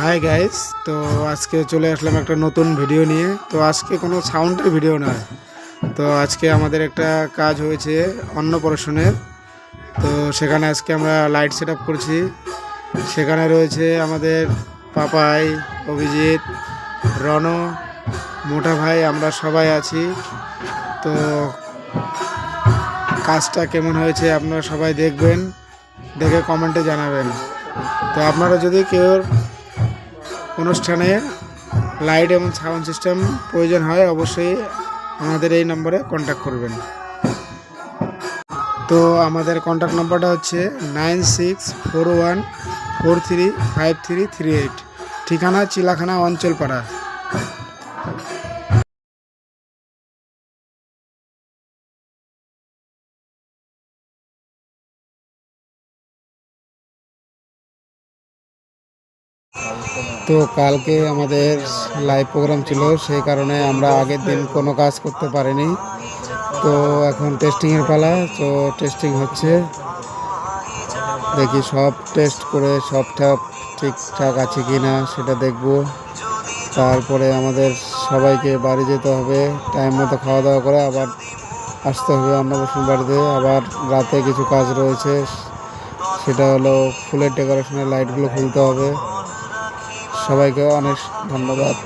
Hi guys, তো আজকে চলে আসলাম একটা নতুন ভিডিও নিয়ে। তো আজকে কোনো সাউন্ডের ভিডিও নয়। তো আজকে আমাদের একটা কাজ হয়েছে অন্নপ্রাশনের। তো সেখানে আজকে আমরা লাইট সেট আপ করছি। সেখানে রয়েছে আমাদের পাপাই, অভিজিৎ, রণ, মোটা ভাই, আমরা সবাই আছি। তো কাজটা কেমন হয়েছে আপনারা সবাই দেখবেন, দেখে কমেন্টে জানাবেন। তো আপনারা যদি কেউ অনুষ্ঠানে লাইট এবং সাউন্ড সিস্টেম প্রয়োজন হয়, অবশ্যই আমাদের এই নম্বরে কন্ট্যাক্ট করবেন। তো আমাদের কন্ট্যাক্ট নাম্বারটা হচ্ছে 9641435338, ঠিকানা চিলাখানা অঞ্চলপাড়া। তো কালকে আমাদের লাইভ প্রোগ্রাম ছিল, সেই কারণে আমরা আগের দিন কোনো কাজ করতে পারিনি। তো এখন টেস্টিংয়ের পালা। তো টেস্টিং হচ্ছে, দেখি সব টেস্ট করে সবটা ঠিকঠাক আছে কি না সেটা দেখব। তারপরে আমাদের সবাইকে বাড়ি যেতে হবে, টাইম মতো খাওয়া দাওয়া করে আবার আসতে হবে অন্নপ্রাশন বাড়িতে। আবার রাতে কিছু কাজ রয়েছে, সেটা হলো ফুলের ডেকোরেশনের লাইটগুলো খুলতে হবে। সবাইকে অনেক ধন্যবাদ।